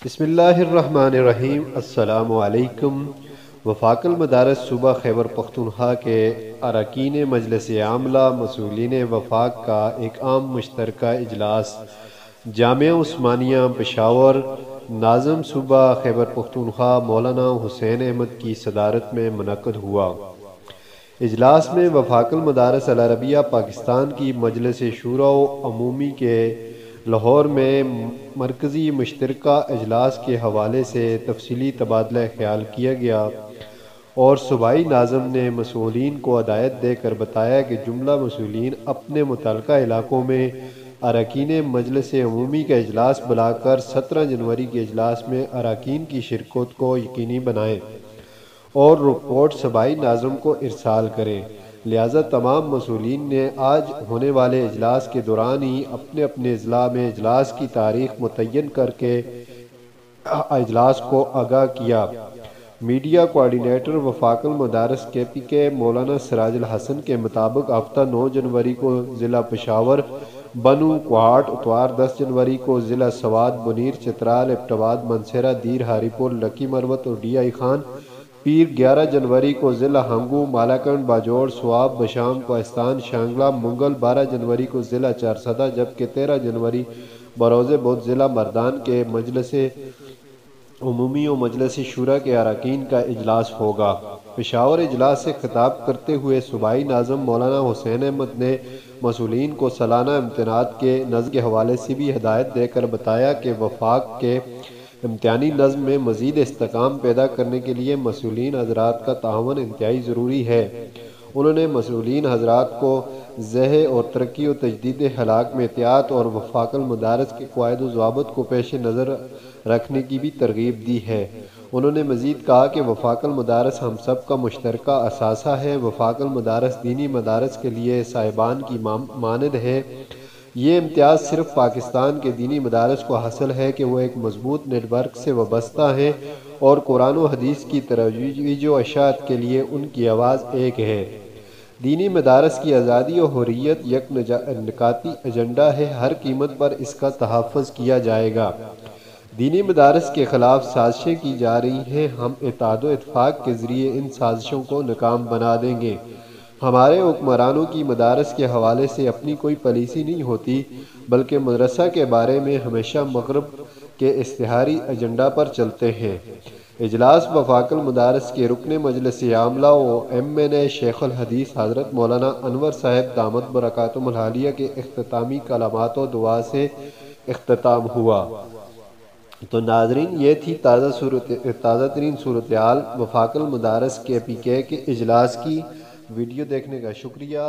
بسم اللہ الرحمن الرحیم۔ السلام علیکم۔ وفاق المدارس صوبہ خیبر پختونخوا کے اراکین مجلس عاملہ مسئولین وفاق کا ایک عام مشترکہ اجلاس جامعہ عثمانیہ پشاور ناظم صوبہ خیبر پختونخوا مولانا حسین احمد کی صدارت میں منعقد ہوا۔ اجلاس میں وفاق المدارس العربیہ پاکستان کی مجلس شورا عمومی کے لاہور میں مرکزی مشترکہ اجلاس کے حوالے سے تفصیلی تبادلہ خیال کیا گیا اور صوبائی ناظم نے مسئولین کو ہدایت دے کر بتایا کہ جملہ مسئولین اپنے متعلقہ علاقوں میں اراکین مجلس عمومی کا اجلاس بلا کر 17 جنوری کے اجلاس میں اراکین کی شرکت کو یقینی بنائیں اور رپورٹ صوبائی ناظم کو ارسال کریں۔ لہذا تمام مسئولین نے آج ہونے والے اجلاس کے دوران ہی اپنے اپنے اضلاع میں اجلاس کی تاریخ متعین کر کے اجلاس کو آگاہ کیا۔ میڈیا کوارڈینیٹر وفاق المدارس کے مولانا سراج الحسن کے مطابق ہفتہ 9 جنوری کو ضلع پشاور بنو کوہاٹ، اتوار 10 جنوری کو ضلع سوات بنیر چترال ایبٹ منسیرہ دیر ہاری پور لکی مروت اور ڈی آئی خان، پیر 11 جنوری کو ضلع ہنگو مالاکنڈ باجوڑ سواب بشام کوہستان شانگلہ منگل، 12 جنوری کو ضلع چارسدہ، جبکہ 13 جنوری بروز بدھ ضلع مردان کے مجلس عمومی و مجلس شورا کے اراکین کا اجلاس ہوگا۔ پشاور اجلاس سے خطاب کرتے ہوئے صوبائی ناظم مولانا حسین احمد نے مسئولین کو سالانہ امتحانات کے نظم کے حوالے سے بھی ہدایت دے کر بتایا کہ وفاق کے امتحانی نظم میں مزید استحکام پیدا کرنے کے لیے مسئولین حضرات کا تعاون انتہائی ضروری ہے۔ انہوں نے مسئولین حضرات کو زرع اور ترقی و تجدید ہلاک میں احتیاط اور وفاق المدارس کے قواعد و ضوابط کو پیش نظر رکھنے کی بھی ترغیب دی ہے۔ انہوں نے مزید کہا کہ وفاق المدارس ہم سب کا مشترکہ اثاثہ ہے۔ وفاق المدارس دینی مدارس کے لیے صاحبان کی مانند ہے۔ یہ امتیاز صرف پاکستان کے دینی مدارس کو حاصل ہے کہ وہ ایک مضبوط نیٹ ورک سے وابستہ ہیں اور قرآن و حدیث کی ترویج و اشاعت کے لیے ان کی آواز ایک ہے۔ دینی مدارس کی آزادی و حریت یک نکاتی ایجنڈا ہے، ہر قیمت پر اس کا تحفظ کیا جائے گا۔ دینی مدارس کے خلاف سازشیں کی جا رہی ہیں، ہم اتحاد و اتفاق کے ذریعے ان سازشوں کو ناکام بنا دیں گے۔ ہمارے حکمرانوں کی مدارس کے حوالے سے اپنی کوئی پالیسی نہیں ہوتی، بلکہ مدرسہ کے بارے میں ہمیشہ مغرب کے اشتہاری ایجنڈا پر چلتے ہیں۔ اجلاس وفاق المدارس کے رکن مجلس عاملہ و ایم این اے شیخ الحدیث حضرت مولانا انور صاحب دامت برکاتہم العالیہ کے اختتامی کلمات و دعا سے اختتام ہوا۔ تو ناظرین، یہ تھی تازہ ترین صورتحال وفاق المدارس کے اجلاس کی۔ ویڈیو دیکھنے کا شکریہ۔